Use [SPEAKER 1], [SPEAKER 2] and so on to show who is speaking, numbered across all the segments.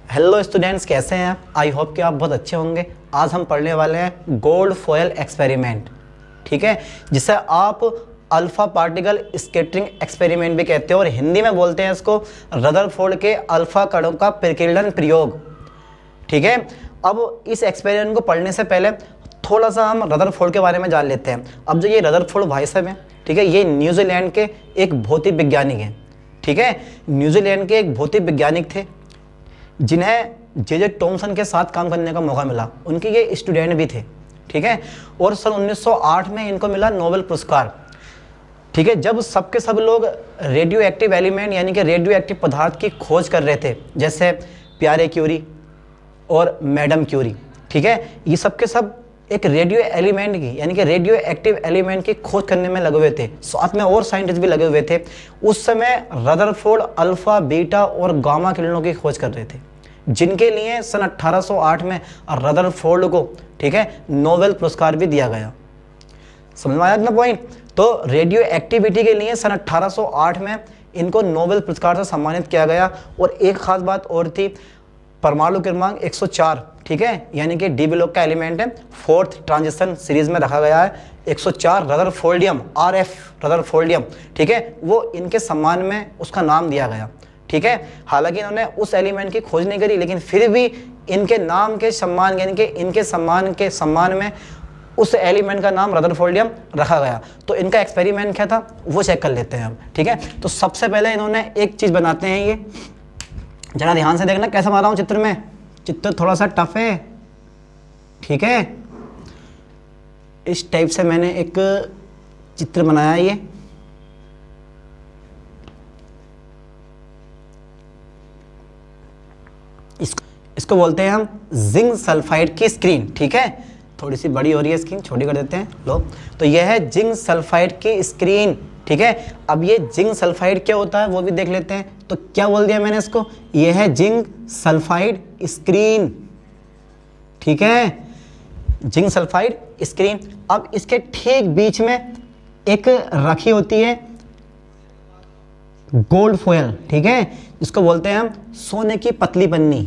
[SPEAKER 1] Hello students, कैसे हैं आप? आई होप कि आप बहुत अच्छे होंगे। आज हम पढ़ने वाले हैं गोल्ड फॉयल एक्सपेरिमेंट, ठीक है, जिसे आप अल्फा पार्टिकल स्कैटरिंग एक्सपेरिमेंट भी कहते हैं और हिंदी में बोलते हैं इसको रदरफोर्ड के अल्फा कणों का प्रकीर्णन प्रयोग, ठीक है। अब इस एक्सपेरिमेंट को पढ़ने से पहले थोड़ा सा हम रदरफोर्ड के बारे में जान लेते हैं। अब जो ये रदरफोर्ड भाई साहब हैं, ठीक है, ये न्यूजीलैंड के एक भौतिक वैज्ञानिक हैं, ठीक है। न्यूजीलैंड के एक भौतिक वैज्ञानिक थे जिन्हें जे टॉमसन के साथ काम करने का मौका मिला। उनके ये स्टूडेंट भी थे, ठीक है। और सन 1908 में इनको मिला नोबेल पुरस्कार, ठीक है। जब सबके सब लोग रेडियो एक्टिव एलिमेंट यानी कि रेडियो एक्टिव पदार्थ की खोज कर रहे थे, जैसे प्यारे क्यूरी और मैडम क्यूरी, ठीक है, ये सबके सब एक रेडियो एलिमेंट की यानी कि रेडियो एक्टिव एलिमेंट की खोज करने में लगे हुए थे। साथ में और साइंटिस्ट भी लगे हुए थे। उस समय रदरफोर्ड अल्फा, बीटा और गामा किरणों की खोज कर रहे थे, जिनके लिए सन 1808 में रदरफोर्ड को, ठीक है, नोबेल पुरस्कार भी दिया गया। समझ में आया ना पॉइंट? तो रेडियो एक्टिविटी के लिए सन 1808 में इनको नोबेल पुरस्कार से सम्मानित किया गया। और एक खास बात और थी, परमाणु क्रमांक 104, ठीक है, यानी कि डी ब्लॉक का एलिमेंट है, फोर्थ ट्रांजिशन सीरीज में रखा गया है। 104 रदरफोर्डियम, RF रदरफोर्डियम, ठीक है, वो इनके सम्मान में उसका नाम दिया गया, ठीक है। हालांकि इन्होंने उस एलिमेंट की खोज नहीं करी, लेकिन फिर भी इनके नाम के सम्मान यानी कि इनके सम्मान में उस एलिमेंट का नाम रदरफोर्डियम रखा गया। तो इनका एक्सपेरिमेंट क्या था वो चेक कर लेते हैं हम, ठीक है। तो सबसे पहले इन्होंने एक चीज़ बनाते हैं, ये जरा ध्यान से देखना कैसा बना रहा हूँ चित्र में। चित्र थोड़ा सा टफ है, ठीक है। इस टाइप से मैंने एक चित्र बनाया है। ये इसको बोलते हैं हम जिंक सल्फाइड की स्क्रीन, ठीक है। थोड़ी सी बड़ी हो रही है स्क्रीन, छोटी कर देते हैं, लो। तो यह है जिंक सल्फाइड की स्क्रीन, ठीक है। अब ये जिंक सल्फाइड क्या होता है वो भी देख लेते हैं। तो क्या बोल दिया मैंने इसको, यह है जिंक सल्फाइड स्क्रीन, ठीक है, जिंक सल्फाइड स्क्रीन। अब इसके ठीक बीच में एक रखी होती है गोल्ड फॉयल, ठीक है, जिसको बोलते हैं हम सोने की पतली पन्नी।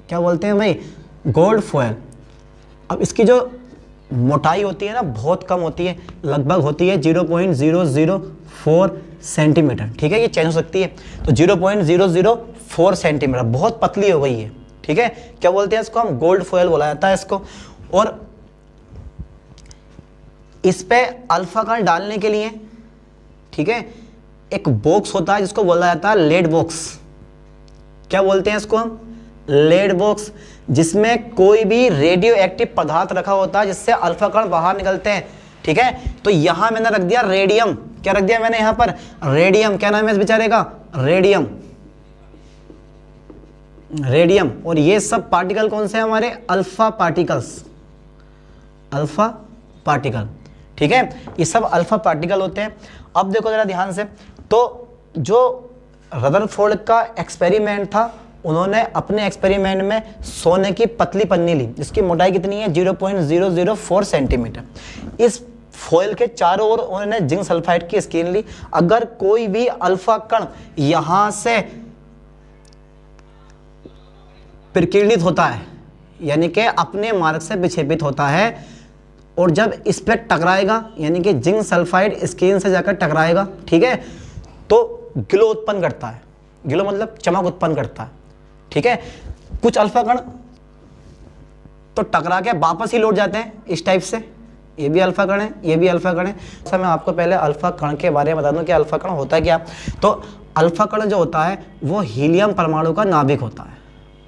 [SPEAKER 1] क्या बोलते हैं भाई? Gold foil. अब इसकी जो मोटाई होती है ना बहुत कम होती है, लगभग होती है 0.004 सेंटीमीटर, ठीक है। ये चेंज हो सकती है, तो 0.004 सेंटीमीटर, बहुत पतली हो गई है, ठीक है। क्या बोलते हैं इसको? हम गोल्ड फॉयल बोला जाता है इसको। और इस पे अल्फा कण डालने के लिए, ठीक है, एक बॉक्स होता है जिसको बोला जाता है लेड बॉक्स। क्या बोलते हैं इसको हम? लेड बॉक्स, जिसमें कोई भी रेडियो एक्टिव पदार्थ रखा होता है जिससे अल्फा कण बाहर निकलते हैं, ठीक है। तो यहां मैंने रख दिया रेडियम। क्या रख दिया मैंने यहां पर? रेडियम। क्या नाम है इस बेचारे का? Radium, radium. और ये सब पार्टिकल कौन से हैं हमारे? अल्फा पार्टिकल्स, अल्फा पार्टिकल, ठीक है। ये सब अल्फा पार्टिकल होते हैं। अब देखो जरा ध्यान से, तो जो रदरफोर्ड का एक्सपेरिमेंट था, उन्होंने अपने एक्सपेरिमेंट में सोने की पतली पन्नी ली जिसकी मोटाई कितनी है? 0.004 सेंटीमीटर। इस फॉयल के चारों ओर उन्होंने जिंक सल्फाइड की स्क्रीन ली। अगर कोई भी अल्फा कण यहां से प्रकीर्णित होता है यानी कि अपने मार्ग से विक्षेपित होता है, और जब इस पर टकराएगा यानी कि जिंक सल्फाइड स्क्रीन से जाकर टकराएगा, ठीक है, तो ग्लो उत्पन्न करता है। ग्लो मतलब चमक उत्पन्न करता है, ठीक है। कुछ अल्फा कण तो टकरा के वापस ही लौट जाते हैं इस टाइप से। ये भी अल्फा कण है, ये भी अल्फा कण है। मैं आपको पहले अल्फा कण के बारे में बता दूं कि अल्फा कण होता है क्या। तो अल्फा कण जो होता है वो हीलियम परमाणु का नाभिक होता है।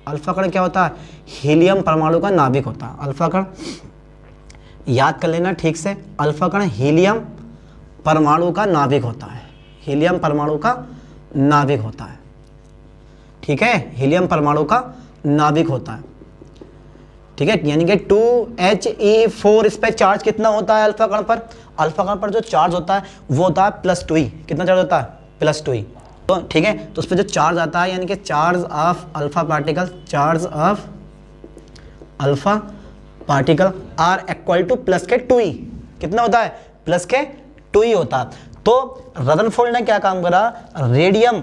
[SPEAKER 1] अल्फा कण क्या होता है? हीलियम परमाणु का नाभिक होता है अल्फा कण। याद कर लेना ठीक से, अल्फा कण हीलियम परमाणु का नाभिक होता है। हीलियम परमाणु का नाभिक होता है, ठीक है, हीलियम परमाणु का नाभिक होता है, ठीक है। यानी कि 2He4 इस पे चार्ज कितना होता है अल्फा कण पर? अल्फा कण पर जो चार्ज होता है वो होता है +2E। कितना चार्ज होता है? +2E, तो ठीक है। तो उस पर जो चार्ज आता है यानी कि charge of alpha particle, charge of alpha particle are equal to plus के 2E। कितना होता है? प्लस के 2E होता है। तो रदरफोर्ड ने क्या काम करा? रेडियम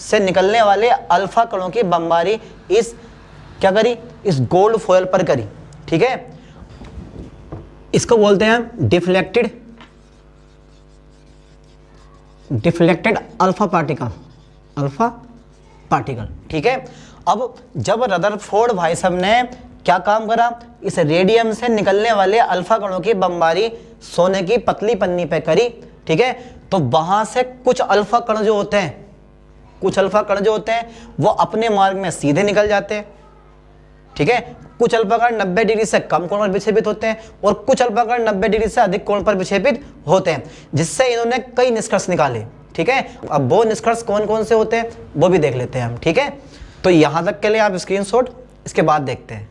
[SPEAKER 1] से निकलने वाले अल्फा कणों की बमबारी इस क्या करी, इस गोल्ड फॉयल पर करी, ठीक है। इसको बोलते हैं डिफ्लेक्टेड अल्फा पार्टिकल, ठीक है। अब जब रदरफोर्ड भाई साहब ने क्या काम करा, इस रेडियम से निकलने वाले अल्फा कणों की बमबारी सोने की पतली पन्नी पे करी, ठीक है, तो वहां से कुछ अल्फा कण जो होते हैं वो अपने मार्ग में सीधे निकल जाते हैं, ठीक है। कुछ अल्फा कण 90 डिग्री से कम कोण पर विक्षेपित होते हैं और कुछ अल्फा कण 90 डिग्री से अधिक कोण पर विक्षेपित होते हैं, जिससे इन्होंने कई निष्कर्ष निकाले, ठीक है। अब वो निष्कर्ष कौन कौन से होते हैं वो भी देख लेते हैं हम, ठीक है। तो यहां तक के लिए आप स्क्रीनशॉट, इसके बाद देखते हैं।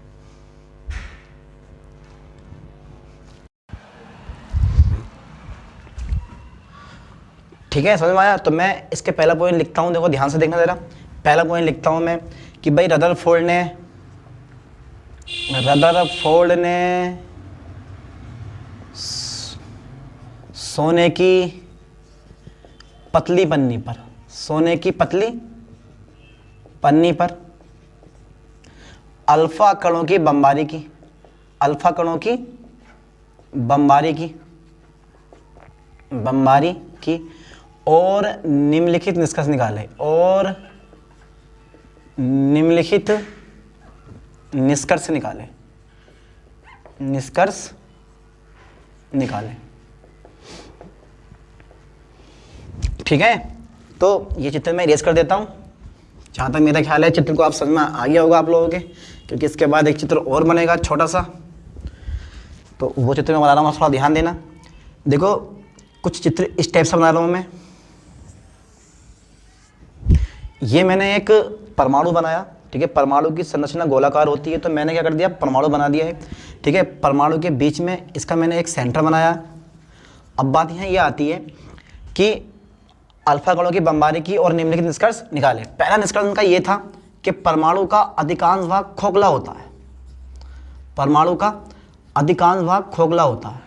[SPEAKER 1] ठीक है, समझ में आया। तो मैं इसके पहला पॉइंट लिखता हूं, देखो ध्यान से देखना जरा। पहला पॉइंट लिखता हूं मैं कि भाई रदरफोर्ड ने सोने की पतली पन्नी पर अल्फा कणों की बमबारी की और निम्नलिखित निष्कर्ष निकाले, ठीक है। तो ये चित्र मैं इरेज कर देता हूं। जहां तक मेरा ख्याल है चित्र को आप समझ में आ गया होगा आप लोगों के, क्योंकि इसके बाद एक चित्र और बनेगा छोटा सा, तो वो चित्र में बना रहा हूँ, थोड़ा ध्यान देना। देखो कुछ चित्र इस टाइप से बना रहा हूँ मैं। ये मैंने एक परमाणु बनाया, ठीक है। परमाणु की संरचना गोलाकार होती है, तो मैंने क्या कर दिया, परमाणु बना दिया है, ठीक है। परमाणु के बीच में इसका मैंने एक सेंटर बनाया। अब बात यहाँ ये आती है कि अल्फा कणों की बमबारी की और निम्नलिखित निष्कर्ष निकाले। पहला निष्कर्ष उनका ये था कि परमाणु का अधिकांश भाग खोखला होता है, ठीक है। परमाणु का अधिकांश भाग खोखला होता है,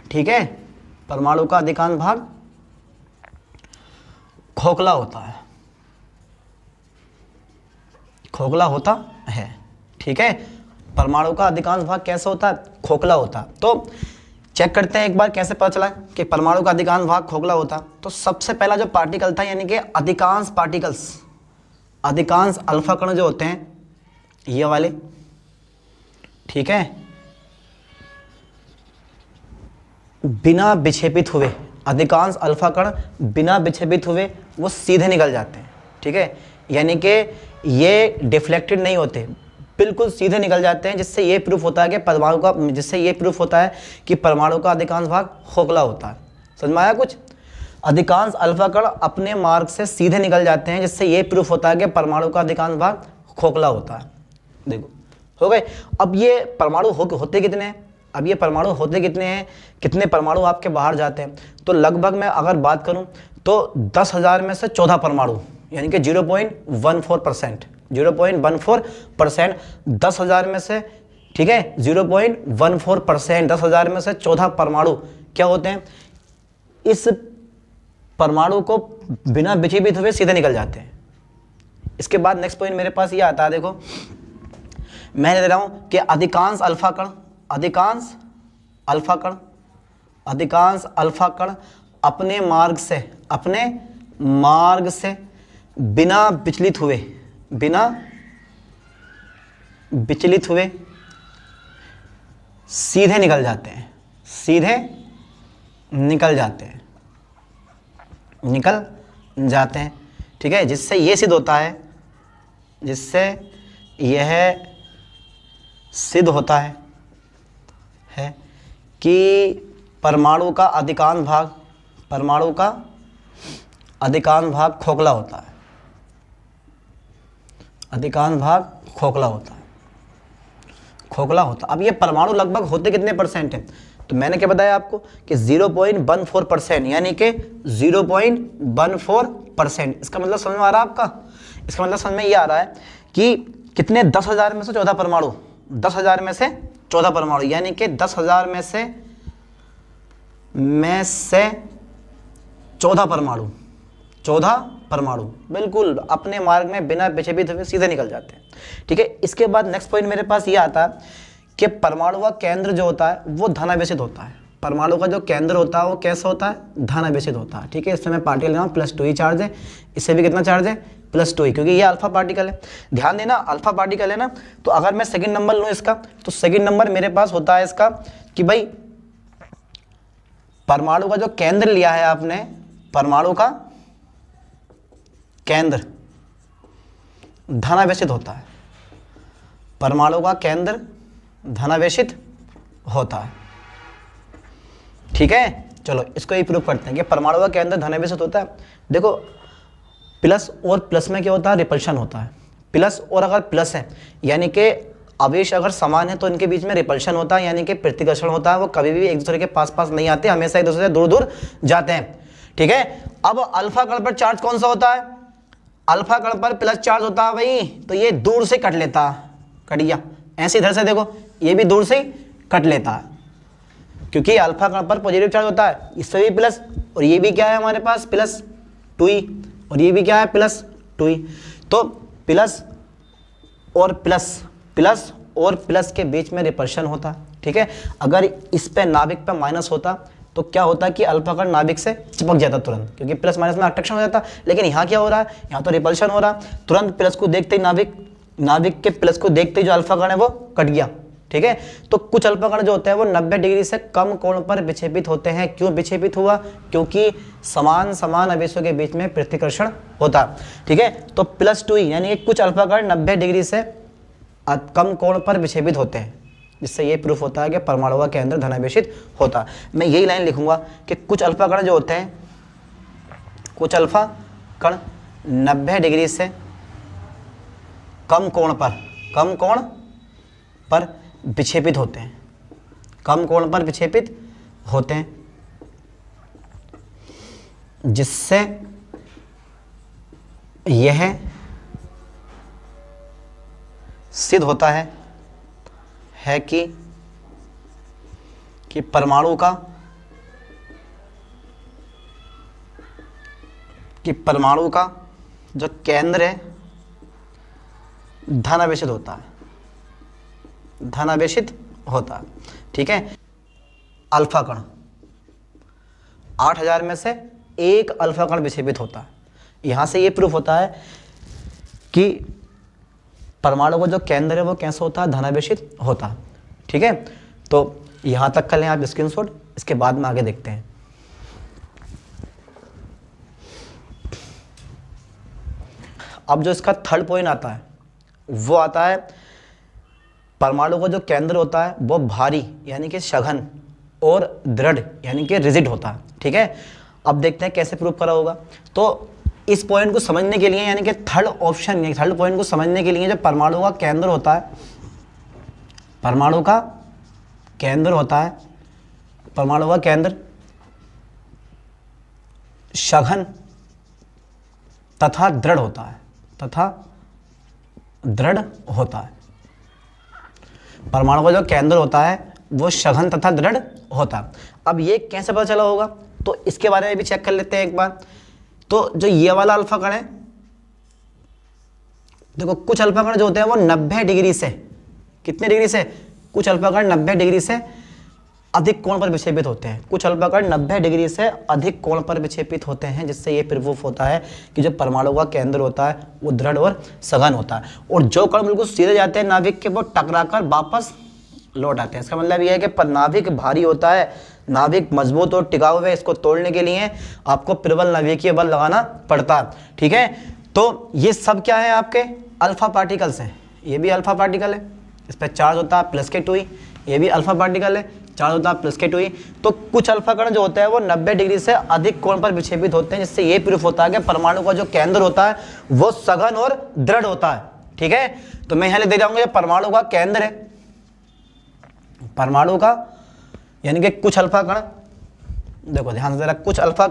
[SPEAKER 1] ठीक है। परमाणु का अधिकांश भाग कैसा होता है, खोखला होता है। तो चेक करते हैं एक बार कैसे पता चला कि परमाणु का अधिकांश भाग खोखला होता। तो सबसे पहला जो पार्टिकल था, यानी कि अधिकांश अल्फा कण जो होते हैं ये वाले, ठीक है, बिना विक्षेपित हुए, अधिकांश अल्फा कण बिना विक्षेपित हुए वो सीधे निकल जाते हैं, ठीक है। यानी कि ये डिफ्लेक्टेड नहीं होते, बिल्कुल सीधे निकल जाते हैं, जिससे ये प्रूफ होता है कि परमाणु का अधिकांश भाग खोखला होता है। समझ में आया कुछ? अधिकांश अल्फा कण अपने मार्ग से सीधे निकल जाते हैं, जिससे ये प्रूफ होता है कि परमाणु का अधिकांश भाग खोखला होता है। देखो हो गए। अब ये परमाणु होते कितने हैं? कितने परमाणु आपके बाहर जाते हैं? तो लगभग मैं अगर बात करूं तो 10,000 में से 14 परमाणु, यानी कि 0.14%, 10,000 में से, ठीक है, 0.14%, 10,000 में से 14 परमाणु क्या होते हैं, इस परमाणु को बिना विक्षेपित हुए सीधे निकल जाते हैं। इसके बाद नेक्स्ट पॉइंट मेरे पास ये आता है, देखो मैं दे रहा हूं कि अधिकांश अल्फा कण अपने मार्ग से बिना विचलित हुए सीधे निकल जाते हैं, ठीक है। जिससे यह सिद्ध होता है कि परमाणु का अधिकांश भाग खोखला होता है, अब ये परमाणु लगभग होते कितने परसेंट है? तो मैंने क्या बताया आपको कि 0.14%, यानी कि 0.14%। इसका मतलब समझ में आ रहा है आपका? इसका मतलब समझ में ये आ रहा है कि कितने, 10,000 में से 14 परमाणु, 10,000 में से 14 परमाणु, यानी कि 10,000 में से 14 परमाणु, 14 परमाणु बिल्कुल अपने मार्ग में बिना विक्षेपित हुए सीधे निकल जाते हैं। ठीक है, इसके बाद नेक्स्ट पॉइंट मेरे पास ये आता है कि परमाणु का केंद्र जो होता है वो धनावेशित होता है। परमाणु का जो केंद्र होता है वो कैसा होता है, धनावेशित होता है। ठीक है, इसमें मैं पार्टिकल ले रहा हूँ +2 ही चार्ज है, इससे भी कितना चार्ज है +2 ही, क्योंकि ये अल्फा पार्टिकल है। ध्यान देना अल्फा पार्टिकल है ना, तो अगर मैं सेकंड नंबर लूँ इसका, तो सेकंड नंबर मेरे पास होता है इसका कि भाई परमाणु का जो केंद्र लिया है आपने, परमाणु का केंद्र धनावेशित होता है। परमाणु का केंद्र धनावेशित होता है। ठीक है, चलो इसको ही प्रूव करते हैं कि परमाणु का केंद्र धनावेशित होता है। देखो प्लस और प्लस में क्या होता है, रिपल्शन होता है। प्लस और अगर प्लस है यानी कि आवेश अगर समान है तो इनके बीच में रिपल्शन होता है, यानी कि प्रतिकर्षण होता है। वो कभी भी एक दूसरे के पास पास नहीं आते, हमेशा एक दूसरे से दूर दूर जाते हैं। ठीक है, अब अल्फा कण पर चार्ज कौन सा होता है, अल्फा कण पर प्लस चार्ज होता है भाई, तो ये दूर से कट लेता है, कट गया। ऐसे इधर से देखो ये भी दूर से कट लेता है, क्योंकि अल्फा कण पर पॉजिटिव चार्ज होता है, इससे भी प्लस, और ये भी क्या है हमारे पास +2 ही, और ये भी क्या है +2 ही। तो प्लस और प्लस, प्लस और प्लस के बीच में रिपल्शन होता। ठीक है, अगर इस पे नाभिक पे माइनस होता तो क्या होता कि अल्फा कण नाभिक से चिपक जाता तुरंत, क्योंकि प्लस माइनस में अट्रैक्शन हो जाता। लेकिन यहाँ क्या हो रहा है, यहाँ तो रिपल्शन हो रहा, तुरंत प्लस को देखते ही नाभिक के प्लस को देखते ही जो अल्फा कण है वो कट गया। ठीक है, तो कुछ अल्फा कण जो होते हैं वो 90 डिग्री से कम कोण पर विक्षेपित होते हैं। क्यों विक्षेपित हुआ, क्योंकि समान समान आवेशों के बीच में प्रतिकर्षण होता। ठीक है, तो +2 यानी कि कुछ अल्फा कण 90 डिग्री से कम कोण पर विक्षेपित होते हैं, जिससे ये प्रूफ होता है कि परमाणु का केंद्र धनावेशित होता। मैं यही लाइन लिखूंगा कि कुछ अल्फा कण जो होते हैं, कुछ अल्फा कण 90 डिग्री से कम कोण पर विक्षेपित होते हैं, कम कोण पर विक्षेपित होते हैं, जिससे यह सिद्ध होता है कि परमाणु का जो केंद्र है धनावेशित होता है, धनावेशित होता है। ठीक है, अल्फा कण 8000 में से एक अल्फा कण विक्षेपित होता है। यहां से ये प्रूफ होता है कि परमाणु का जो केंद्र है वो कैसा होता है, धनावेशित होता है। ठीक है, तो यहां तक कर लें आप स्क्रीनशॉट, इसके बाद में आगे देखते हैं। अब जो इसका थर्ड पॉइंट आता है वो आता है परमाणु का जो केंद्र होता है वो भारी यानी कि सघन और दृढ़ यानी कि रिजिड होता है। ठीक है, अब देखते हैं कैसे प्रूव करा होगा। तो इस पॉइंट को समझने के लिए यानी कि थर्ड ऑप्शन, थर्ड पॉइंट को समझने के लिए जो परमाणु का केंद्र होता है, परमाणु का केंद्र होता है, परमाणु का केंद्र सघन तथा दृढ़ होता है, तथा दृढ़ होता है। परमाणु का जो केंद्र होता है वो सघन तथा दृढ़ होता है। अब ये कैसे पता चला होगा, तो इसके बारे में भी चेक कर लेते हैं एक बार। तो जो ये वाला अल्फा कण है, देखो कुछ अल्फा कण जो होते हैं वो 90 डिग्री से, कितने डिग्री से, कुछ अल्फा कण 90 डिग्री से अधिक कोण पर विक्षेपित होते हैं। कुछ अल्फा कण 90 डिग्री से अधिक कोण पर विक्षेपित होते हैं, जिससे ये प्रूफ होता है कि जो परमाणु का केंद्र होता है वो दृढ़ और सघन होता है। और जो कण बिल्कुल सीधे जाते हैं नाभिक के, वो टकराकर वापस लौट आते हैं। इसका मतलब यह है कि नाभिक भारी होता है, नाभिक मजबूत और टिकाऊ है, इसको तोड़ने के लिए आपको प्रबल नाभिकीय बल लगाना पड़ता है। ठीक है, तो ये सब क्या है, आपके अल्फा पार्टिकल्स हैं। ये भी अल्फा पार्टिकल है, इस पर चार्ज होता है +2 ही, ये भी अल्फा पार्टिकल है, चार्ज होता है +2 ही। तो कुछ अल्फा कण जो होता है वो 90 डिग्री से अधिक कोण पर विक्षेपित होते हैं, जिससे ये प्रूफ होता है कि परमाणु का जो केंद्र होता है वो सघन और दृढ़ होता है। ठीक है, तो मैं यहां ले दे जाऊंगा परमाणु का केंद्र है, परमाणु का यानी कि कुछ अल्फा कण, देखो ध्यान से जरा, कुछ अल्फा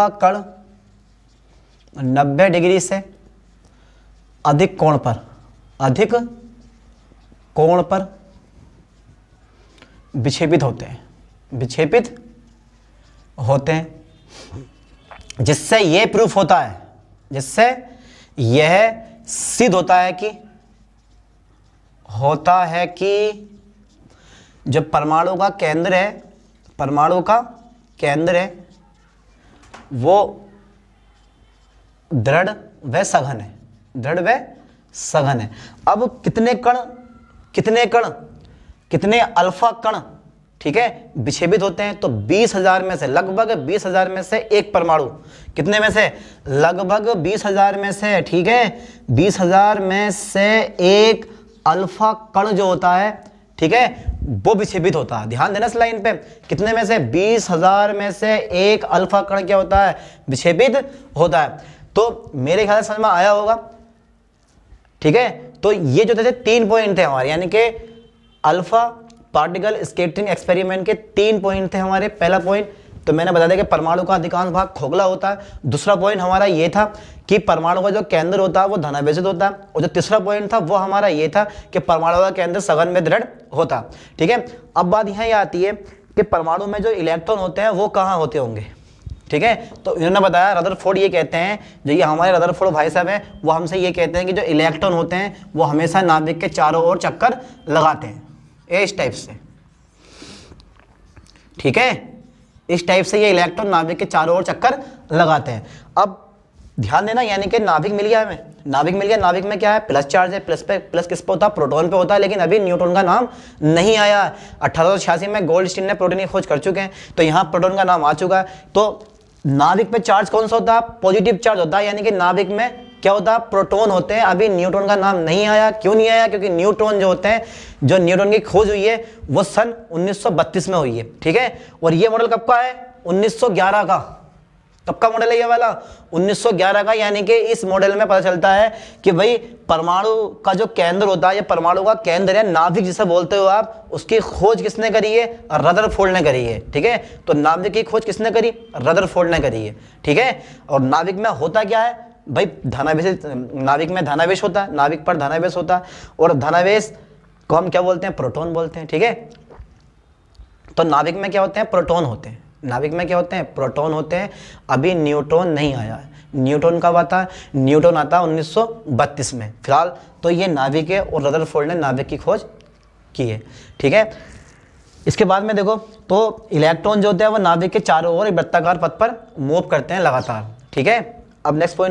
[SPEAKER 1] कण 90 डिग्री से अधिक कोण पर विक्षेपित होते हैं, जिससे ये प्रूफ होता है, जिससे यह सिद्ध होता है कि जो परमाणु का केंद्र है, परमाणु का केंद्र है वो दृढ़ व सघन है, दृढ़ व सघन है। अब कितने अल्फा कण, ठीक है, विक्षेपित होते हैं? तो 20,000 में से, लगभग 20,000 में से एक परमाणु, कितने में से? लगभग 20,000 में से, ठीक है, 20,000 में से एक अल्फा कण जो होता है, ठीक है, वो विक्षेपित होता है। ध्यान देना इस लाइन पे, कितने में से? 20,000 में से एक अल्फा कण क्या होता है? विक्षेपित होता है। तो मेरे ख्याल से समझ में आया होगा, ठीक है। तो ये जो थे 3 पॉइंट थे हमारे, यानी कि अल्फा पार्टिकल स्कैटरिंग एक्सपेरिमेंट के 3 पॉइंट थे हमारे। पहला पॉइंट तो मैंने बता दिया कि परमाणु का अधिकांश भाग खोखला होता है। दूसरा पॉइंट हमारा ये था कि परमाणु का जो केंद्र होता है वो धनावेशित होता है। और जो तीसरा पॉइंट था वो हमारा ये था कि परमाणु का केंद्र सघन में दृढ़ होता, ठीक है। अब बात यहाँ ये आती है कि परमाणु में जो इलेक्ट्रॉन होते हैं वो कहाँ होते होंगे, ठीक है। तो इन्होंने बताया, रदरफोर्ड ये कहते हैं, जो ये हमारे रदरफोर्ड भाई साहब हैं, वो हमसे ये कहते हैं कि जो इलेक्ट्रॉन होते हैं वो हमेशा नाभिक के चारों ओर चक्कर लगाते हैं, इस टाइप से, ठीक है। इस टाइप से ये इलेक्ट्रॉन नाभिक के चारों ओर चक्कर लगाते हैं। अब ध्यान देना, यानी कि नाभिक मिल गया हमें, नाभिक मिल गया। नाभिक में क्या है? प्लस चार्ज है। प्लस किस पे होता है? प्रोटॉन पे होता है। लेकिन अभी न्यूट्रॉन का नाम नहीं आया। 1886 में गोल्डस्टीन ने प्रोटॉन की खोज कर चुके हैं, तो यहाँ प्रोटॉन का नाम आ चुका है। तो नाभिक पे चार्ज कौन सा होता है? पॉजिटिव चार्ज होता है, यानी कि नाभिक में क्या होता है? प्रोटॉन होते हैं। अभी न्यूट्रॉन का नाम नहीं आया। क्यों नहीं आया? क्योंकि न्यूट्रॉन जो होते हैं, जो न्यूट्रॉन की खोज हुई है वो सन 1932 में हुई है, ठीक है। और ये मॉडल कब का है? 1911 का। कब का मॉडल है ये वाला? 1911 का। यानी कि इस मॉडल में पता चलता है कि भाई परमाणु का जो केंद्र होता है, ये परमाणु का केंद्र है, नाभिक जिसे बोलते हो आप, उसकी खोज किसने करी है? रदरफोर्ड ने करी है, ठीक है। तो नाभिक की खोज किसने करी? रदरफोर्ड ने करी है, ठीक है। और नाभिक में होता क्या है भाई? धनावेश, नाभिक में धनावेश होता है, नाभिक पर धनावेश होता है। और धनावेश को हम क्या बोलते हैं? प्रोटॉन बोलते हैं, ठीक है। तो नाभिक में क्या होते हैं? प्रोटॉन होते हैं। नाभिक में क्या होते हैं? प्रोटॉन होते हैं। अभी न्यूट्रॉन नहीं आया है। न्यूट्रॉन कब आता है? न्यूट्रॉन आता है 1932 में। फिलहाल तो ये नाभिक है और रदरफोर्ड ने नाभिक की खोज की है, ठीक है। इसके बाद में देखो, तो इलेक्ट्रॉन जो होते हैं वो नाभिक के चारों ओर एक वृत्ताकार पथ पर मूव करते हैं लगातार, ठीक है। अब नेक्स्ट पॉइंट